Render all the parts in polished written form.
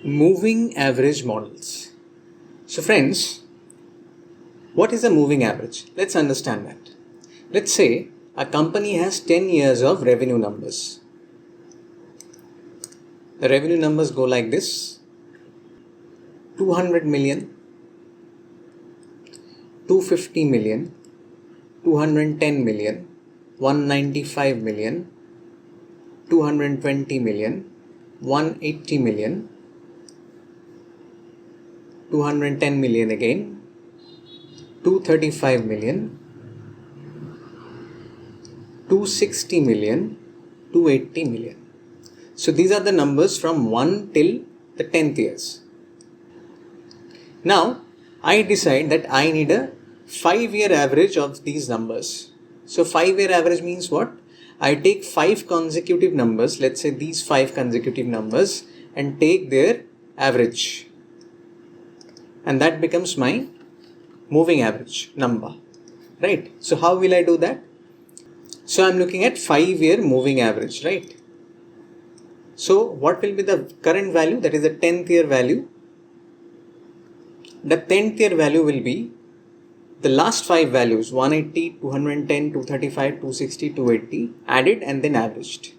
Moving average models. So friends, what is a moving average? Let's understand that. Let's say a company has 10 years of revenue numbers. The revenue numbers go like this: 200 million, 250 million, 210 million, 195 million, 220 million, 180 million, 210 million again, 235 million, 260 million, 280 million. So these are the numbers from 1 till the 10th years. Now I decide that I need a 5-year average of these numbers. So 5-year average means what? I take 5 consecutive numbers, let's say these 5 consecutive numbers, and take their average. And that becomes my moving average number, right? So how will I do that? So I'm looking at 5-year moving average, right? So what will be the current value? That is the 10th year value. The 10th year value will be the last 5 values, 180, 210, 235, 260, 280 added and then averaged.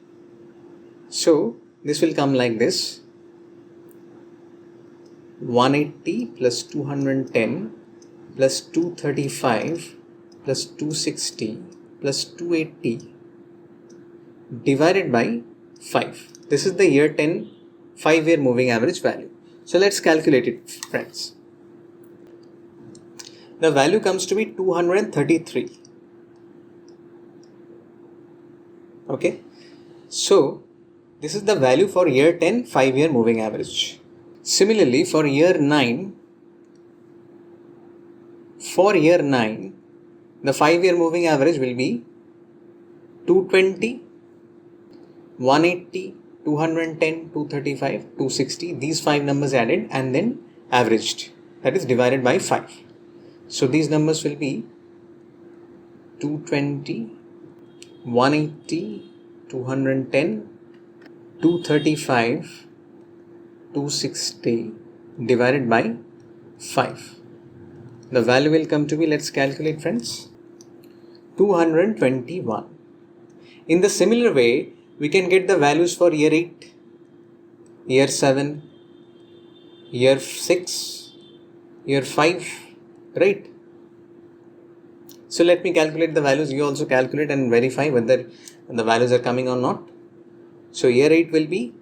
So this will come like this: 180 plus 210 plus 235 plus 260 plus 280 divided by 5. This is the year 10 5-year moving average value. So let's calculate it, friends. The value comes to be 233. Okay. So this is the value for year 10 5-year moving average. Similarly, for year 9, the 5-year moving average will be 220, 180, 210, 235, 260. These 5 numbers added and then averaged. That is divided by 5. So these numbers will be 220, 180, 210, 235, 260 divided by 5. The value will come to be, let's calculate, friends, 221. In the similar way, we can get the values for year 8, year 7, year 6, year 5, right? So let me calculate the values. You also calculate and verify whether the values are coming or not. So year 8 will be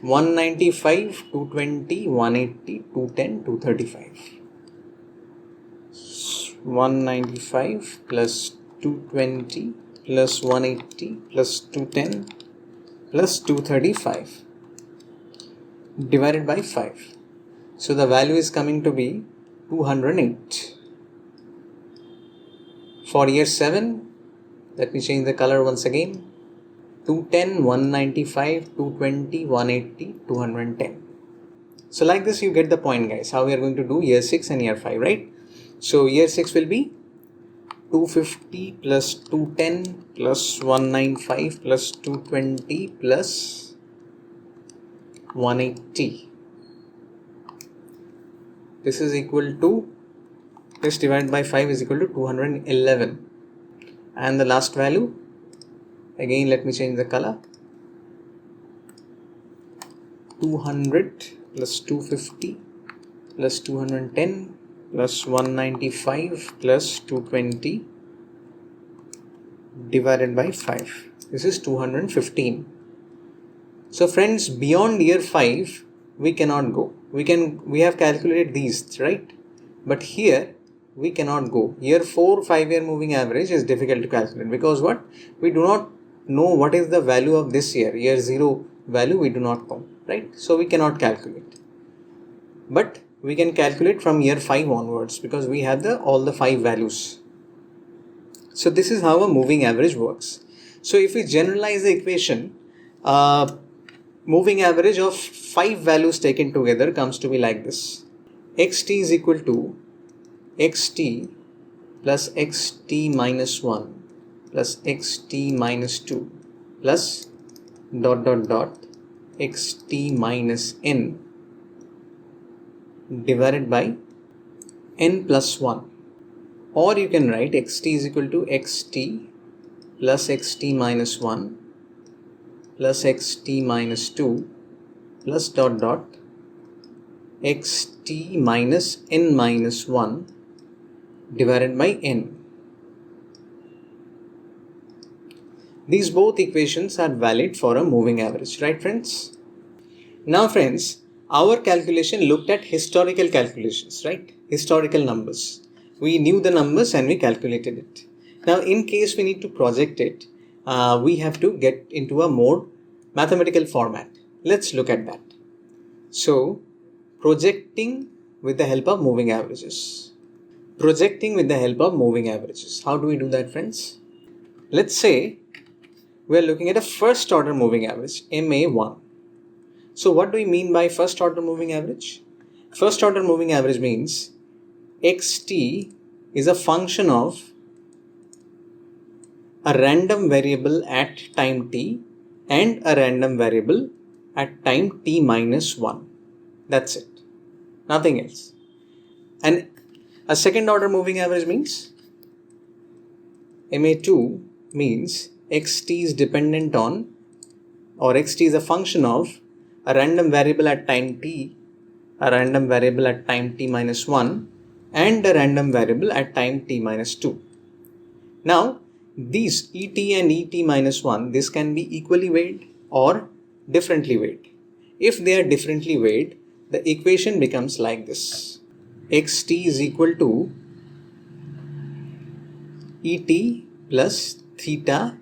195, 220, 180, 210, 235. 195 plus 220 plus 180 plus 210 plus 235 divided by 5. So the value is coming to be 208. For year 7, let me change the color once again: 210, 195, 220, 180, 210. So like this you get the point, guys, how we are going to do year 6 and year 5, right? So year 6 will be 250 plus 210 plus 195 plus 220 plus 180. This is equal to, this divided by 5 is equal to 211. And the last value, again let me change the color: 200 plus 250 plus 210 plus 195 plus 220 divided by 5. This is 215. So friends, beyond year 5 we cannot go. We have calculated these, right? But here we cannot go. Year 4 5-year moving average is difficult to calculate because what? We do not know what is the value of this year. Year 0 value we do not know, right? So we cannot calculate. But we can calculate from year 5 onwards because we have all the 5 values. So this is how a moving average works. So if we generalize the equation, moving average of 5 values taken together comes to be like this: xt is equal to xt plus xt minus 1 plus xt minus 2 plus ... xt minus n divided by n plus 1. Or you can write xt is equal to xt plus xt minus 1 plus xt minus 2 plus dot dot xt minus n minus 1 divided by n. These both equations are valid for a moving average, right friends? Now friends, our calculation looked at historical calculations, right? Historical numbers. We knew the numbers and we calculated it. Now in case we need to project it, we have to get into a more mathematical format. Let's look at that. So, projecting with the help of moving averages. Projecting with the help of moving averages. How do we do that, friends? Let's say we are looking at a first order moving average, MA1. So what do we mean by first order moving average? First order moving average means xt is a function of a random variable at time t and a random variable at time t minus 1. That's it. Nothing else. And a second order moving average means MA2 means xt is dependent on, or xt is a function of a random variable at time t, a random variable at time t minus 1 and a random variable at time t minus 2. Now these et and et minus 1, this can be equally weighed or differently weighed. If they are differently weighed, the equation becomes like this. Xt is equal to et plus theta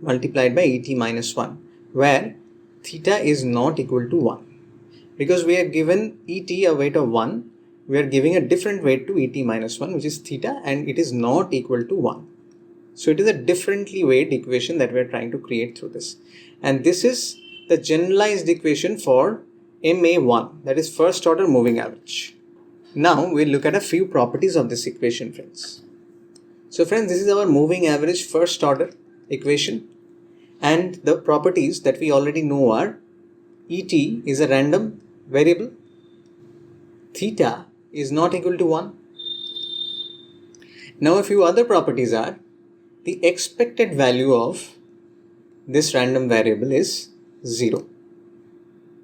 multiplied by et minus 1, where theta is not equal to 1. Because we are given et a weight of 1, we are giving a different weight to et minus 1, which is theta, and it is not equal to 1. So it is a differently weighed equation that we are trying to create through this. And this is the generalized equation for MA1, that is first order moving average. Now we'll look at a few properties of this equation, friends. So friends, this is our moving average first order equation, and the properties that we already know are et is a random variable, theta is not equal to 1. Now a few other properties are the expected value of this random variable is 0.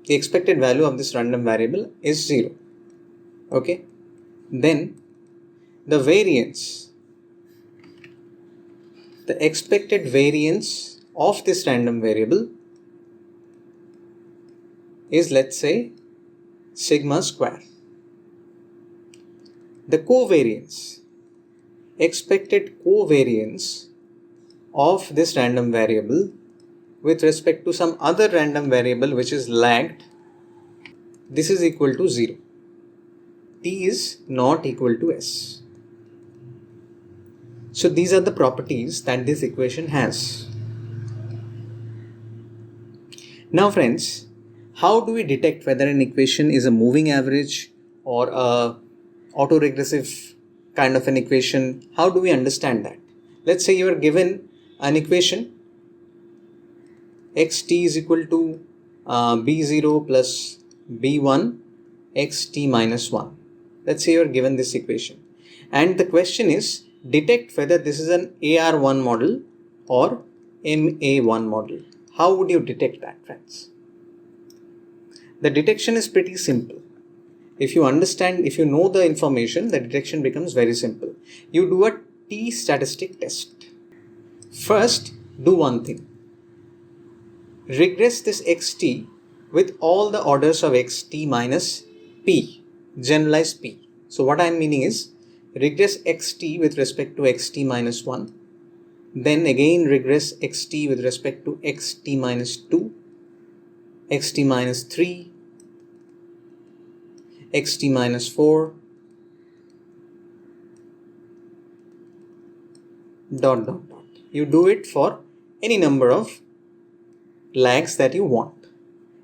The expected value of this random variable is 0. Okay. Then the variance, the expected variance of this random variable is, let's say, sigma square. The covariance, expected covariance of this random variable with respect to some other random variable which is lagged, this is equal to 0. T is not equal to S. So these are the properties that this equation has. Now friends, how do we detect whether an equation is a moving average or a autoregressive kind of an equation? How do we understand that? Let's say you are given an equation xt is equal to b0 plus b1 xt minus 1. Let's say you are given this equation, and the question is detect whether this is an AR1 model or MA1 model. How would you detect that, friends? The detection is pretty simple. If you understand, if you know the information, the detection becomes very simple. You do a t-statistic test. First, do one thing. Regress this xt with all the orders of xt minus p, generalize p. So what I am meaning is, regress xt with respect to xt minus 1, then again regress xt with respect to xt minus 2, xt minus 3, xt minus 4, dot dot dot. You do it for any number of lags that you want,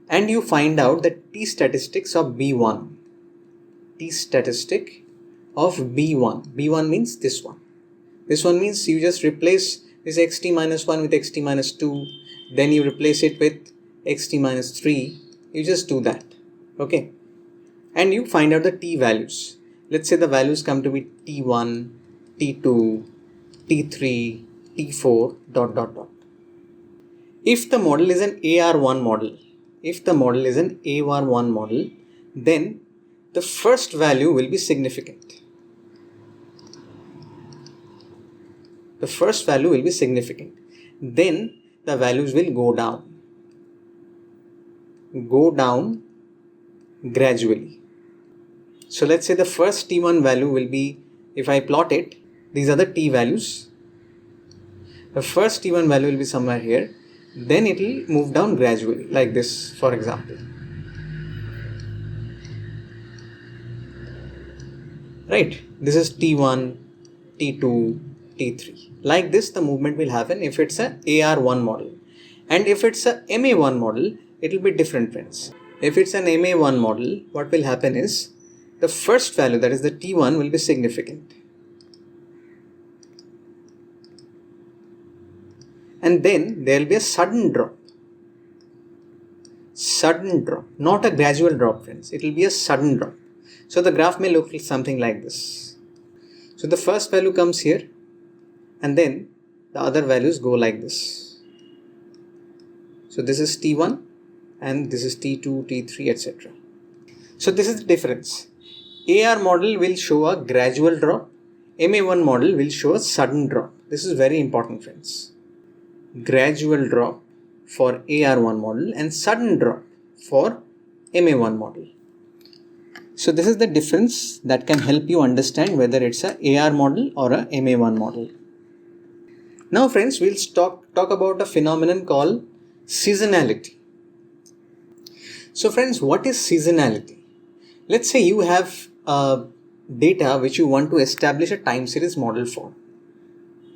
and you find out the t-statistics of b1. T-statistic of b1. b1 means this one. This one means you just replace this xt minus 1 with xt minus 2, then you replace it with xt minus 3, you just do that. Okay. And you find out the t values. Let's say the values come to be t1, t2, t3, t4, dot dot dot. If the model is an AR1 model, then the first value will be significant. Then the values will go down gradually. So let's say the first t1 value will be, if I plot it, these are the t values. The first t1 value will be somewhere here. Then it will move down gradually, like this, for example. Right? This is t1, t2, t3. Like this, the movement will happen if it's a AR1 model. And if it's a MA1 model, it will be different, friends. If it's an MA1 model, what will happen is, the first value, that is the t1, will be significant. And then there will be a sudden drop, not a gradual drop, friends. It will be a sudden drop. So the graph may look something like this. So the first value comes here, and then the other values go like this. So this is t1, and this is t2, t3, etc. So this is the difference. AR model will show a gradual drop. MA1 model will show a sudden drop. This is very important, friends. Gradual drop for AR1 model and sudden drop for MA1 model. So this is the difference that can help you understand whether it's a AR model or a MA1 model. Now friends, we'll talk about a phenomenon called seasonality. So friends, what is seasonality? Let's say you have data which you want to establish a time series model for.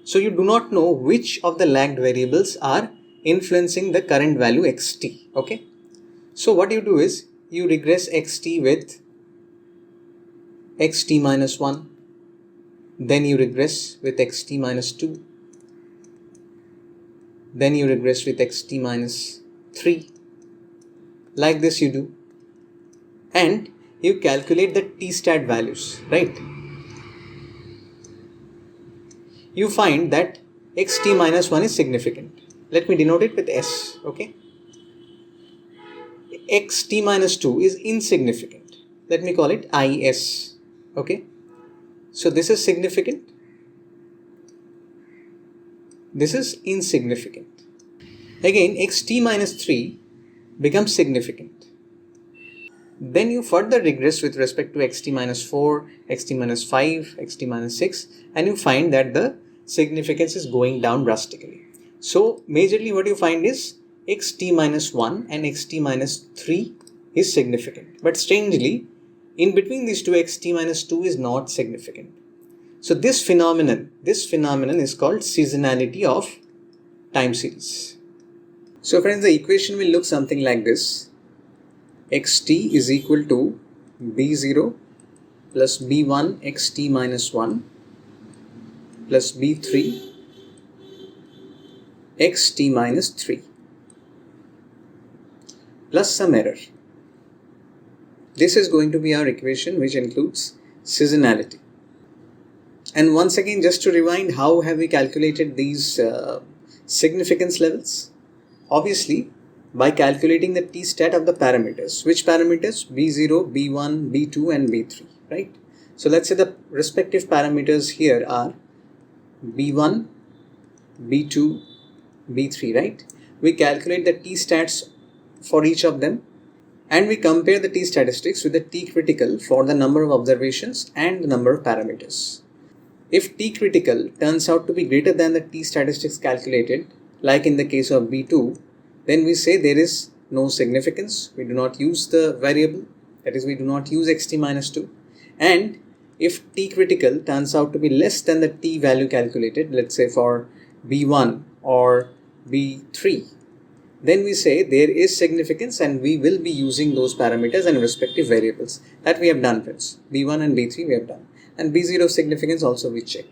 So you do not know which of the lagged variables are influencing the current value xt. Okay. So what you do is you regress xt with xt minus 1. Then you regress with xt minus 2. Then you regress with xt minus 3. Like this you do. And you calculate the t-stat values, right? You find that xt minus 1 is significant. Let me denote it with S, okay? Xt minus 2 is insignificant. Let me call it IS, okay? So this is significant. This is insignificant. Again, xt minus 3 becomes significant. Then you further regress with respect to xt minus 4, xt minus 5, xt minus 6, and you find that the significance is going down drastically. So majorly what you find is xt minus 1 and xt minus 3 is significant. But strangely, in between these two, xt minus 2 is not significant. So this phenomenon is called seasonality of time series. So friends, the equation will look something like this. xt is equal to b0 plus b1 xt minus 1 plus b3 xt minus 3 plus some error. This is going to be our equation which includes seasonality. And once again, just to rewind, how have we calculated these significance levels? Obviously, by calculating the t-stat of the parameters. Which parameters? b0, b1, b2 and b3, right? So let's say the respective parameters here are b1, b2, b3, right? We calculate the t-stats for each of them and we compare the t-statistics with the t-critical for the number of observations and the number of parameters. If t-critical turns out to be greater than the t-statistics calculated, like in the case of b2, then we say there is no significance. We do not use the variable, that is, we do not use xt minus 2. And if t critical turns out to be less than the t value calculated, let's say for b1 or b3, then we say there is significance and we will be using those parameters and respective variables. That we have done, friends. b1 and b3 we have done. And b0 significance also we check.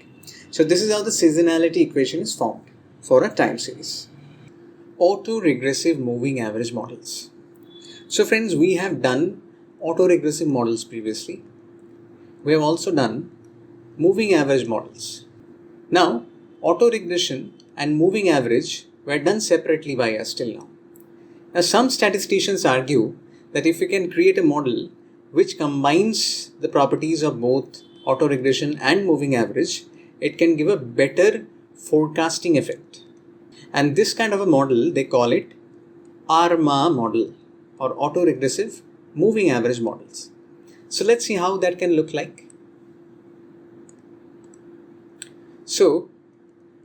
So this is how the seasonality equation is formed for a time series. AutoRegressive moving average models. So friends, we have done autoregressive models previously. We have also done moving average models. Now, autoregression and moving average were done separately by us till now. Now, some statisticians argue that if we can create a model which combines the properties of both autoregression and moving average, it can give a better forecasting effect. And this kind of a model, they call it ARMA model, or autoregressive moving average models. So let's see how that can look like. So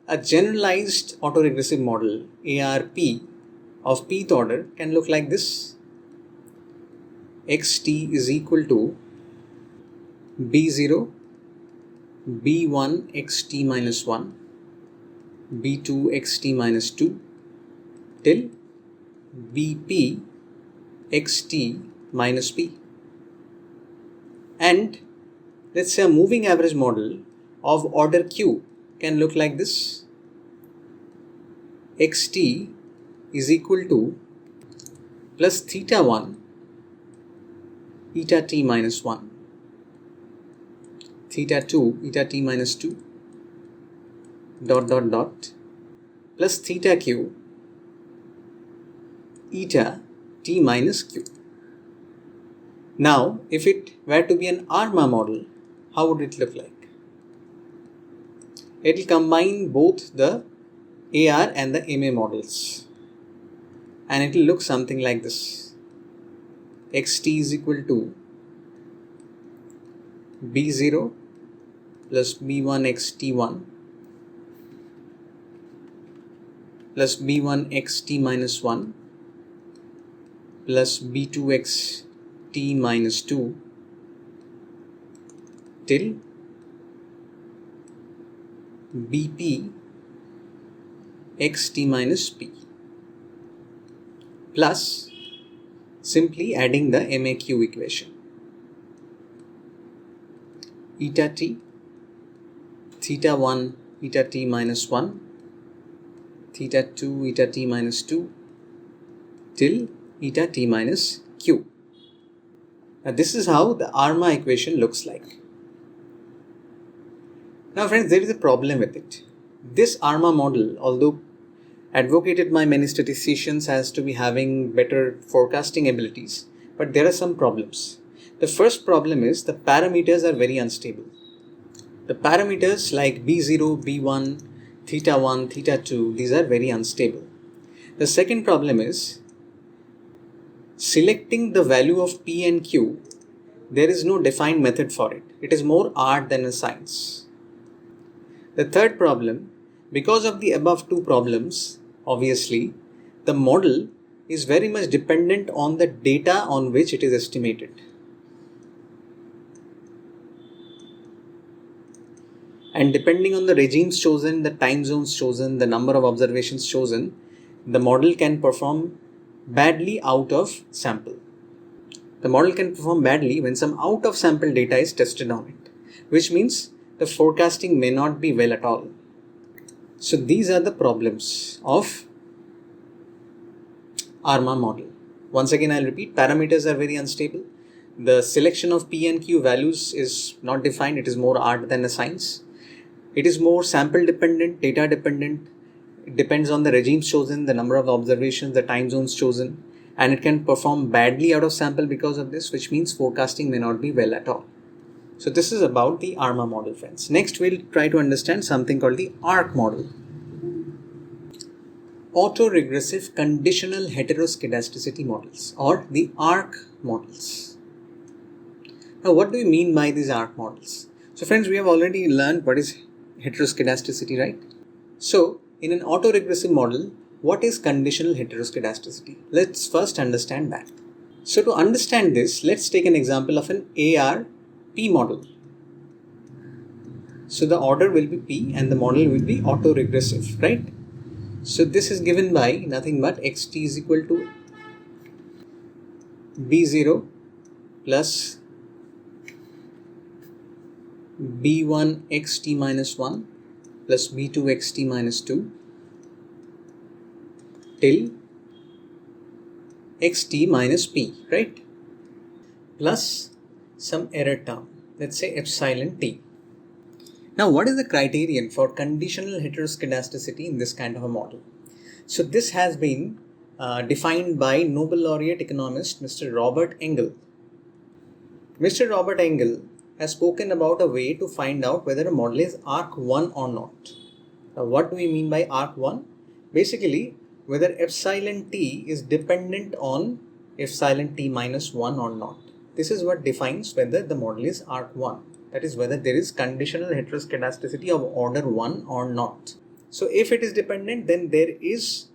a generalized autoregressive model, ARP, of pth order can look like this. Xt is equal to B0, B1 xt minus 1, B2 xt minus 2 till Bp xt minus p. And let's say a moving average model of order q can look like this. Xt is equal to plus theta 1 eta t minus 1, theta 2 eta t minus 2 dot plus theta q eta t minus q. Now, if it were to be an ARMA model, how would it look like? It will combine both the AR and the MA models, and it will look something like this. Xt is equal to B0 plus B1 xt1 plus B1 xt minus 1 plus B2 xt minus 2 till Bp xt minus p, plus simply adding the MAQ equation. Eta t, theta 1 eta t minus 1, theta 2 eta t minus 2 till eta t minus q. Now this is how the ARMA equation looks like. Now friends, there is a problem with it. This ARMA model, although advocated by many statisticians as to be having better forecasting abilities, but there are some problems. The first problem is the parameters are very unstable. The parameters like B0, B1, theta 1, theta 2, these are very unstable. The second problem is selecting the value of P and Q. There is no defined method for it. It is more art than a science. The third problem, because of the above two problems, obviously, the model is very much dependent on the data on which it is estimated. And depending on the regimes chosen, the time zones chosen, the number of observations chosen, the model can perform badly out of sample. The model can perform badly when some out of sample data is tested on it, which means the forecasting may not be well at all. So these are the problems of ARMA model. Once again, I'll repeat, parameters are very unstable. The selection of P and Q values is not defined. It is more art than a science. It is more sample dependent, data dependent. It depends on the regimes chosen, the number of observations, the time zones chosen, and it can perform badly out of sample because of this, which means forecasting may not be well at all. So this is about the ARMA model, friends. Next, we'll try to understand something called the ARC model. AutoRegressive Conditional Heteroskedasticity models, or the ARC models. Now, what do we mean by these ARC models? So friends, we have already learned what is heteroskedasticity, right? So, in an autoregressive model, what is conditional heteroskedasticity? Let's first understand that. So to understand this, let's take an example of an ARP model. So the order will be P and the model will be autoregressive, right? So this is given by nothing but xt is equal to B0 plus B1 xt minus 1 plus B2 xt minus 2 till xt minus p, right? Plus some error term, let's say epsilon t. Now, what is the criterion for conditional heteroskedasticity in this kind of a model? So this has been defined by Nobel laureate economist Mr. Robert Engel. Mr. Robert Engel has spoken about a way to find out whether a model is arc1 or not. Now, what do we mean by arc1? Basically, whether epsilon t is dependent on epsilon t minus 1 or not. This is what defines whether the model is arc1. That is, whether there is conditional heteroskedasticity of order 1 or not. So if it is dependent, then there is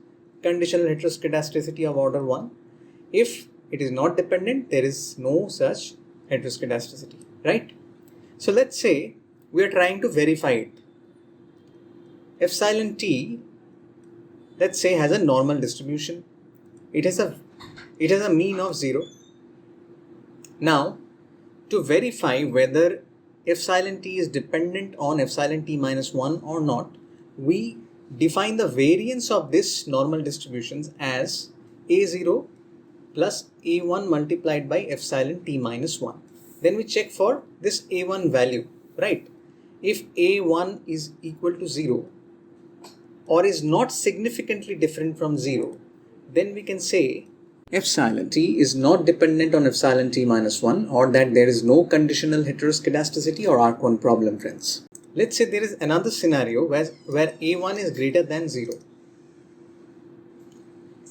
conditional heteroskedasticity of order 1. If it is not dependent, there is no such heteroskedasticity, right? So let's say we are trying to verify it. Epsilon t, let's say, has a normal distribution. It has a mean of 0. Now, to verify whether epsilon t is dependent on epsilon t minus 1 or not, we define the variance of this normal distributions as a0 plus a1 multiplied by epsilon t minus 1. Then we check for this a1 value, right? If a1 is equal to 0 or is not significantly different from 0, then we can say epsilon t is not dependent on epsilon t minus 1, or that there is no conditional heteroskedasticity or arc1 problem, friends. Let's say there is another scenario where a1 is greater than 0.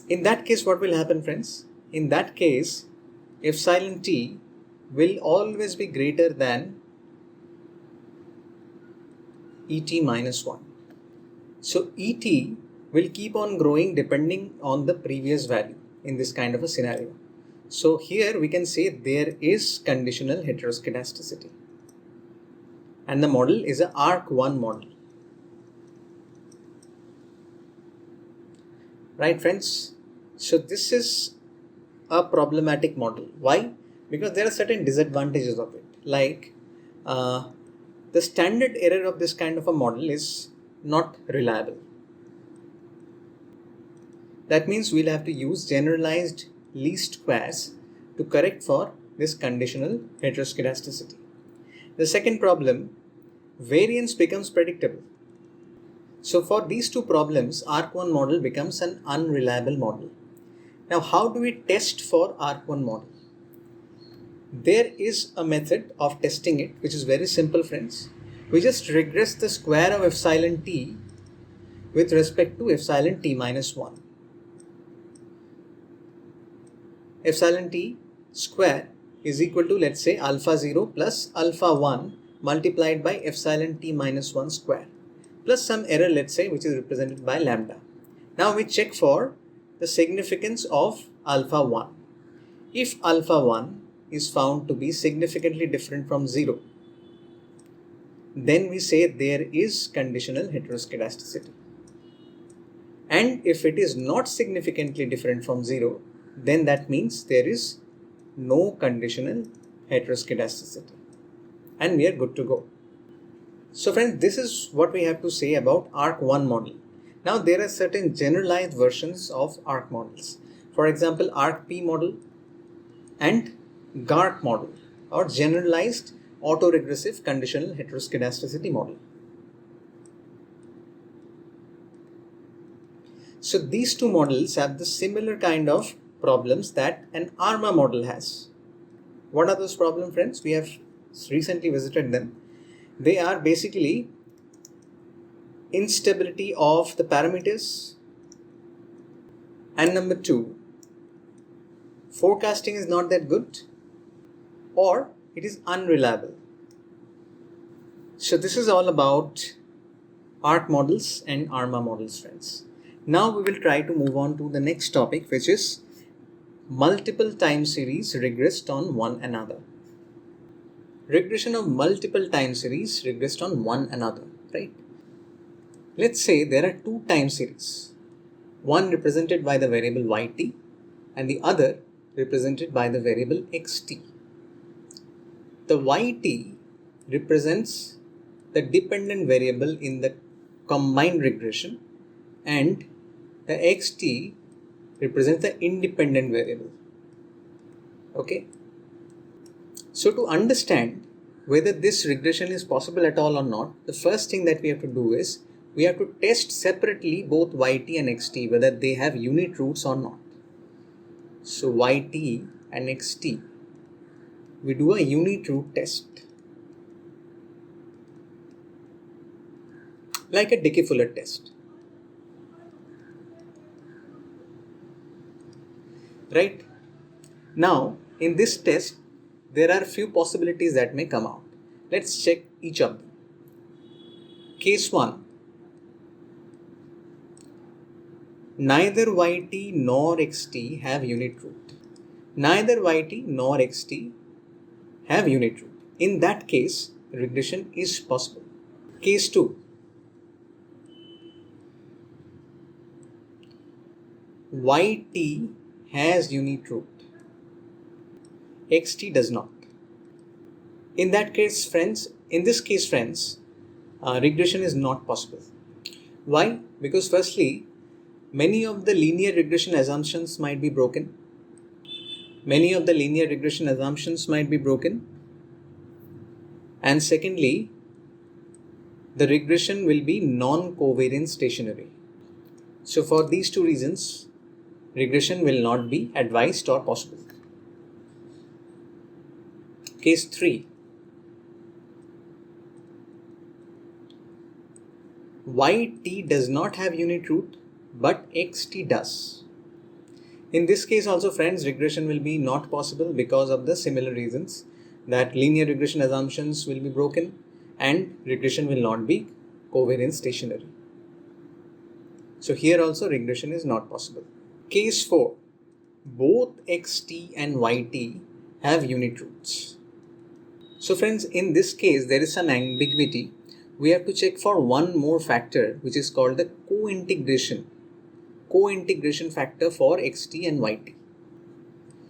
In that case, what will happen, friends? In that case, epsilon t will always be greater than et minus 1. So et will keep on growing depending on the previous value in this kind of a scenario. So here we can say there is conditional heteroskedasticity, and the model is an arc1 model. Right, friends? So this is a problematic model. Why? Because there are certain disadvantages of it. Like the standard error of this kind of a model is not reliable. That means we'll have to use generalized least squares to correct for this conditional heteroskedasticity. The second problem, variance becomes predictable. So for these two problems, arc1 model becomes an unreliable model. Now, how do we test for arc1 model? There is a method of testing it which is very simple, friends. We just regress the square of epsilon t with respect to epsilon t minus 1. Epsilon t square is equal to, let's say, alpha 0 plus alpha 1 multiplied by epsilon t minus 1 square plus some error, let's say, which is represented by lambda. Now we check for the significance of alpha 1. If alpha 1 is found to be significantly different from 0, then we say there is conditional heteroskedasticity. And if it is not significantly different from 0, then that means there is no conditional heteroskedasticity, and we are good to go. So friends, this is what we have to say about arc1 model. Now there are certain generalized versions of arc models. For example, arc-P model and GARC model, or generalized AutoRegressive conditional heteroskedasticity model. So these two models have the similar kind of problems that an ARMA model has. What are those problems, friends? We have recently visited them. They are basically instability of the parameters, and number 2, forecasting is not that good, or it is unreliable. So this is all about ARC models and ARMA models, friends. Now we will try to move on to the next topic, which is multiple time series regressed on one another. Regression of multiple time series regressed on one another, right? Let's say there are two time series, one represented by the variable yt and the other represented by the variable xt. The yt represents the dependent variable in the combined regression, and the xt represents the independent variable. Okay. So to understand whether this regression is possible at all or not, the first thing that we have to do is we have to test separately both yt and xt whether they have unit roots or not. So yt and xt, we do a unit root test like a Dickey-Fuller test. Right? Now in this test there are few possibilities that may come out. Let's check each of them. Case 1. Neither yt nor xt have unit root. Neither yt nor xt have unit root. In that case, regression is possible. Case 2. Yt has unit root. Xt does not. In this case, friends, regression is not possible. Why? Because firstly, many of the linear regression assumptions might be broken. And secondly, the regression will be non-covariant stationary. So for these two reasons, regression will not be advised or possible. Case 3. Yt does not have unit root, but xt does. In this case also, friends, regression will be not possible because of the similar reasons, that linear regression assumptions will be broken and regression will not be covariant stationary. So here also regression is not possible. Case 4. Both xt and yt have unit roots. So friends, in this case there is some ambiguity. We have to check for one more factor, which is called the co-integration factor for xt and yt.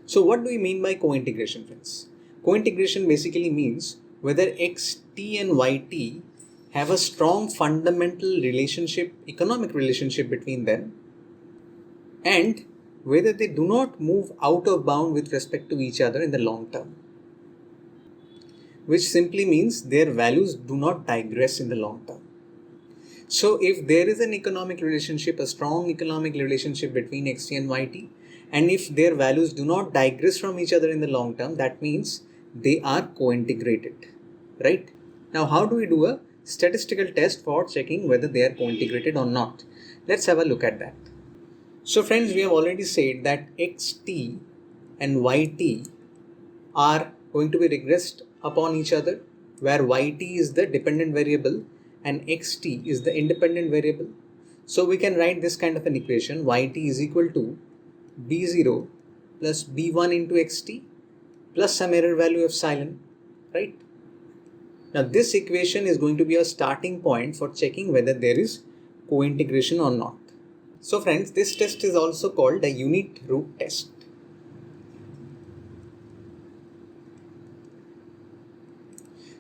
So what do we mean by co-integration, friends? Co-integration basically means whether xt and yt have a strong fundamental relationship, economic relationship between them, and whether they do not move out of bound with respect to each other in the long term, which simply means their values do not digress in the long term. So if there is an economic relationship, a strong economic relationship between xt and yt, and if their values do not digress from each other in the long term, that means they are co-integrated, right? Now how do we do a statistical test for checking whether they are co-integrated or not? Let's have a look at that. So friends, we have already said that xt and yt are going to be regressed upon each other, where yt is the dependent variable and xt is the independent variable. So we can write this kind of an equation: yt is equal to b0 plus b1 into xt plus some error value epsilon, right? Now this equation is going to be a starting point for checking whether there is co-integration or not. So friends, this test is also called a unit root test.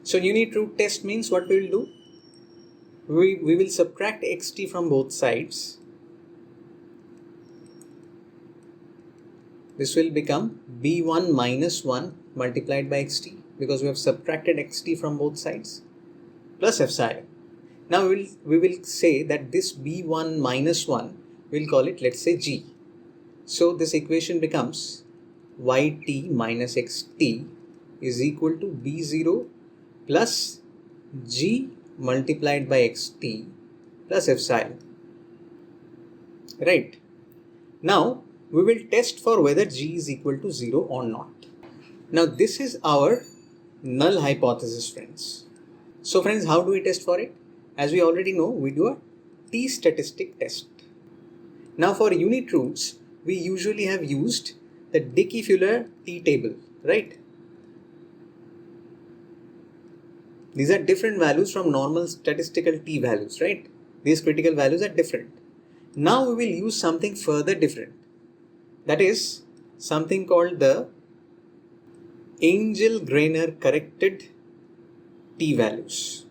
So unit root test means what we will do? We will subtract xt from both sides. This will become b1 minus 1 multiplied by xt, because we have subtracted xt from both sides, plus epsilon. Now we will say that this b1 minus 1, we'll call it, let's say, g. So this equation becomes yt minus xt is equal to b0 plus g multiplied by xt plus epsilon. Right. Now we will test for whether g is equal to 0 or not. Now this is our null hypothesis, friends. So friends, how do we test for it? As we already know, we do a t-statistic test. Now for unit roots, we usually have used the Dickey-Fuller t-table, right? These are different values from normal statistical t values, right? These critical values are different. Now we will use something further different. That is something called the Angel-Grainer corrected t values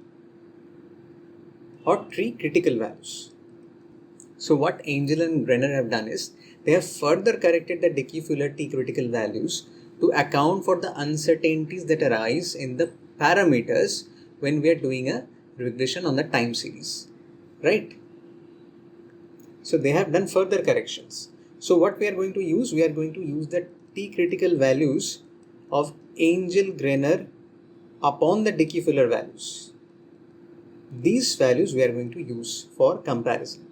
or tree critical values. So what Angel and Grainer have done is They have further corrected the Dickey-Fuller T critical values to account for the uncertainties that arise in the parameters when we are doing a regression on the time series, right? So they have done further corrections. So what we are going to use? We are going to use the T critical values of Angel-Greiner upon the Dickey-Fuller values. These values we are going to use for comparison.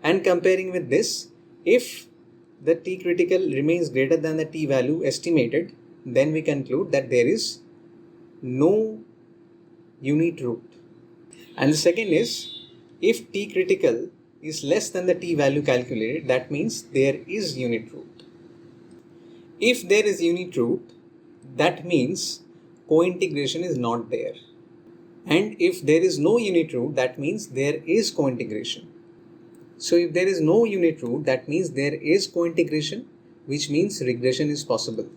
And comparing with this, if the T critical remains greater than the T value estimated, then we conclude that there is no unit root. And the second is, if T critical is less than the T value calculated, that means there is unit root. If there is unit root, that means co-integration is not there. And if there is no unit root, that means there is co-integration. So if there is no unit root, that means there is co-integration, which means regression is possible.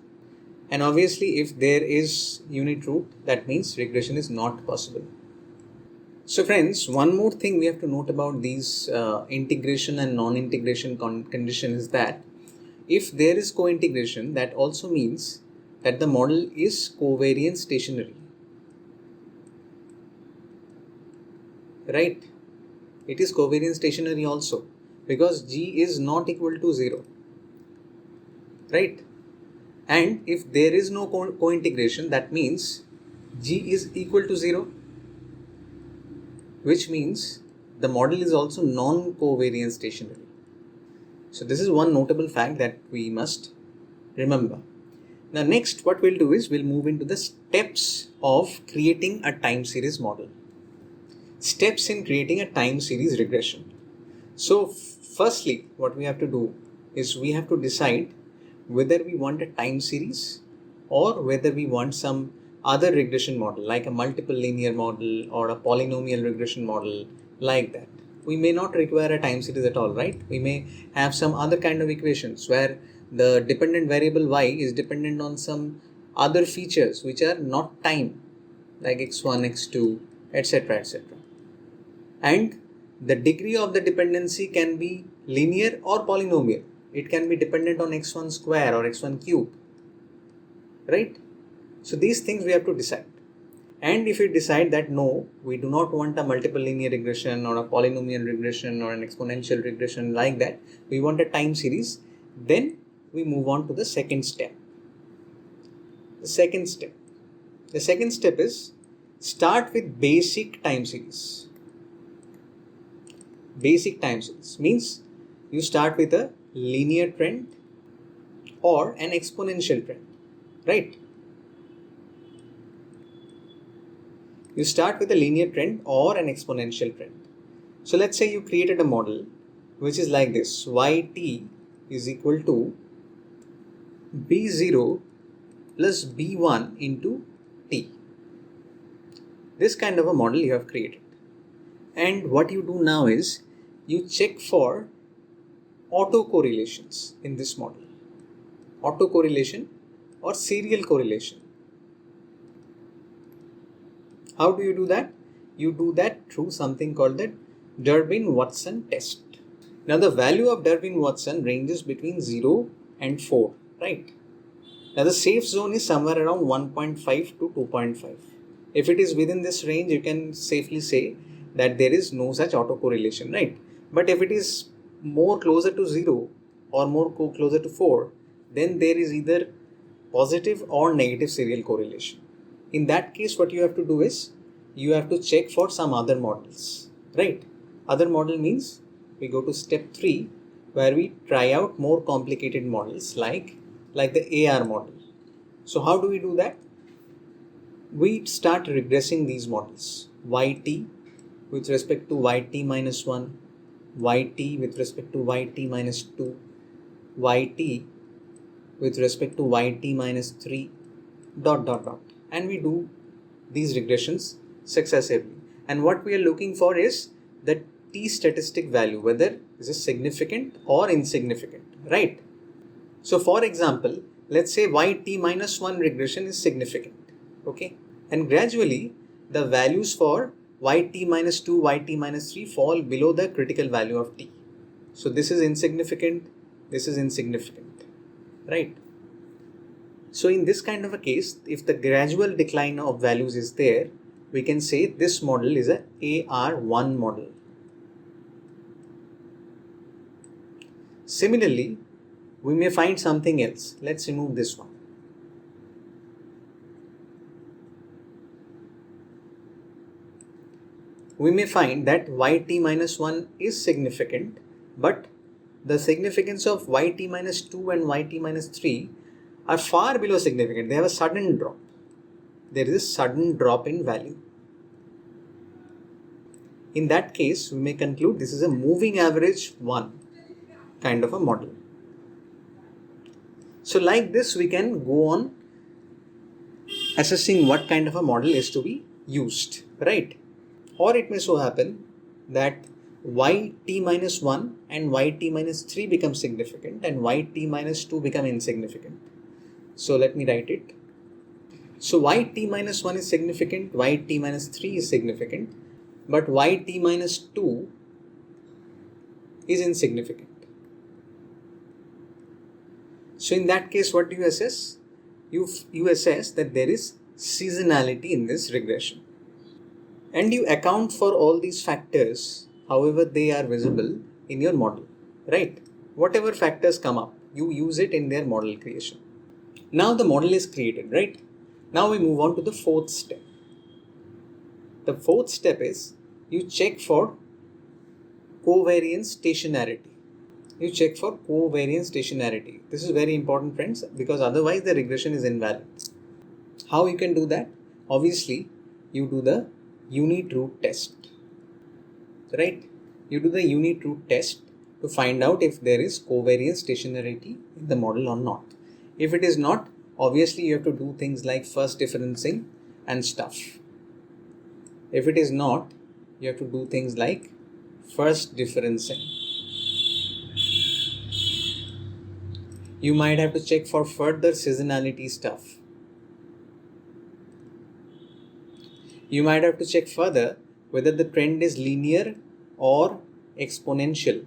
And obviously, if there is unit root, that means regression is not possible. So friends, one more thing we have to note about these integration and non-integration condition is that if there is co-integration, that also means that the model is covariance stationary. Right? It is covariance stationary also, because G is not equal to 0. Right? And if there is no co-integration, that means G is equal to 0, which means the model is also non-covariance stationary. So this is one notable fact that we must remember. Now next, what we'll do is we'll move into the steps of creating a time series model. Steps in creating a time series regression. So firstly, what we have to do is we have to decide whether we want a time series or whether we want some other regression model like a multiple linear model or a polynomial regression model like that. We may not require a time series at all, right? We may have some other kind of equations where the dependent variable y is dependent on some other features which are not time, like x1, x2, etc., etc. And the degree of the dependency can be linear or polynomial. It can be dependent on x1 square or x1 cube, right? So these things we have to decide. And if we decide that no, we do not want a multiple linear regression or a polynomial regression or an exponential regression like that, we want a time series, then we move on to the second step. The second step is start with basic time series. Basic time series means you start with a linear trend or an exponential trend, right? You start with a linear trend or an exponential trend. So let's say you created a model which is like this: yt is equal to b0 plus b1 into t. This kind of a model you have created. And what you do now is you check for autocorrelations in this model. Autocorrelation or serial correlation. How do you do that? You do that through something called the Durbin-Watson test. Now the value of Durbin-Watson ranges between 0 and 4, right? Now the safe zone is somewhere around 1.5 to 2.5. If it is within this range, you can safely say that there is no such autocorrelation, right? But if it is more closer to 0 or more closer to 4, then there is either positive or negative serial correlation. In that case, what you have to do is you have to check for some other models, right? Other model means we go to step 3 where we try out more complicated models like the AR model. So how do we do that? We start regressing these models. Yt with respect to yt minus 1, yt with respect to yt minus 2, yt with respect to yt minus 3, ... And we do these regressions successively. And what we are looking for is the t statistic value, whether this is significant or insignificant, right? So for example, let's say yt minus 1 regression is significant, okay? And gradually the values for yt minus 2, yt minus 3 fall below the critical value of t. So this is insignificant, This is insignificant, right? So in this kind of a case, if the gradual decline of values is there, we can say this model is a AR1 model. Similarly, we may find something else. Let's remove this one. We may find that yt minus 1 is significant, but the significance of yt minus 2 and yt minus 3 are far below significant. They have a sudden drop. There is a sudden drop in value. In that case, we may conclude this is a moving average 1 kind of a model. So like this, we can go on assessing what kind of a model is to be used, right? Or it may so happen that yt minus 1 and yt minus 3 become significant and yt minus 2 become insignificant. So let me write it. So yt minus 1 is significant, yt minus 3 is significant, but yt minus 2 is insignificant. So in that case, what do you assess? You assess that there is seasonality in this regression. And you account for all these factors, however they are visible in your model, right? Whatever factors come up, you use it in their model creation. Now the model is created, right? Now we move on to the fourth step. The fourth step is you check for covariance stationarity. You check for covariance stationarity. This is very important, friends, because otherwise the regression is invalid. How you can do that? Obviously, you do the unit root test, right? You do the unit root test to find out if there is covariance stationarity in the model or not. If it is not, obviously you have to do things like first differencing and stuff. If it is not, you have to do things like first differencing. You might have to check for further seasonality stuff. You might have to check further whether the trend is linear or exponential.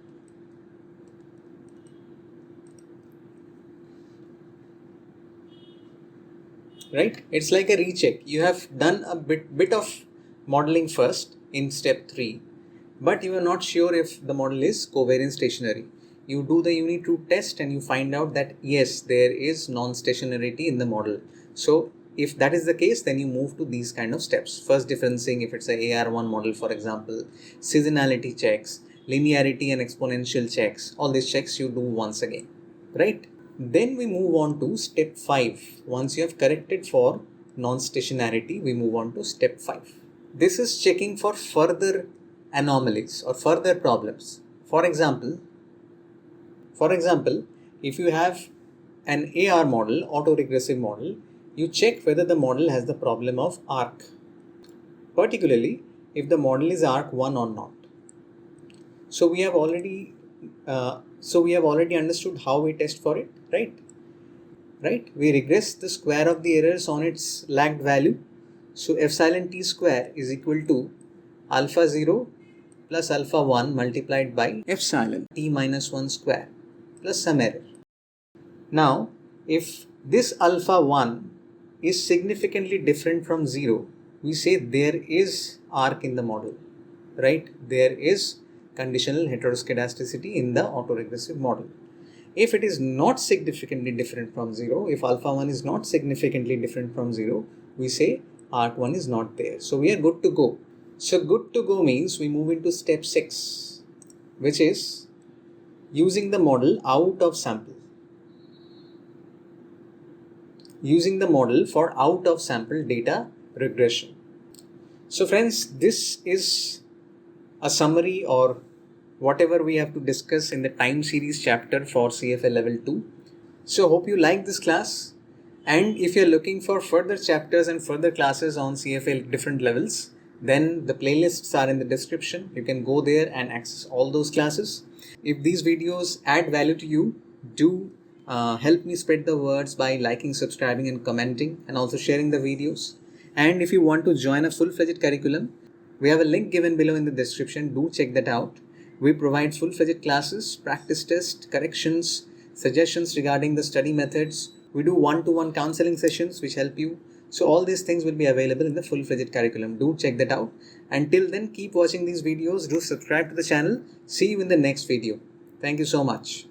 Right? It's like a recheck. You have done a bit of modeling first in step 3, but you are not sure if the model is covariance stationary. You do the unit root test and you find out that yes, there is non-stationarity in the model. So if that is the case, then you move to these kind of steps. First differencing, if it's a AR1 model, for example, seasonality checks, linearity and exponential checks, all these checks you do once again, right? Then we move on to step 5. Once you have corrected for non-stationarity, we move on to step 5. This is checking for further anomalies or further problems. For example, if you have an AR model, AutoRegressive model, you check whether the model has the problem of arc, particularly if the model is arc 1 or not. So we have already understood how we test for it, right? We regress the square of the errors on its lagged value. So epsilon t square is equal to alpha 0 plus alpha 1 multiplied by epsilon t minus 1 square plus some error. Now, if this alpha 1 is significantly different from 0, we say there is arc in the model, right? There is conditional heteroskedasticity in the autoregressive model. If it is not significantly different from 0, if alpha 1 is not significantly different from 0, we say arc 1 is not there. So we are good to go. So good to go means we move into step 6, which is using the model out of sample. Using the model for out of sample data regression. So friends, this is a summary or whatever we have to discuss in the time series chapter for CFA Level 2. So hope you like this class, and if you're looking for further chapters and further classes on CFA different levels, then the playlists are in the description. You can go there and access all those classes. If these videos add value to you, do help me spread the words by liking, subscribing and commenting, and also sharing the videos. And if you want to join a full-fledged curriculum, we have a link given below in the description. Do check that out. We provide full-fledged classes, practice tests, corrections, suggestions regarding the study methods. We do one-to-one counseling sessions which help you. So all these things will be available in the full-fledged curriculum. Do check that out. Until then, keep watching these videos. Do subscribe to the channel. See you in the next video. Thank you so much.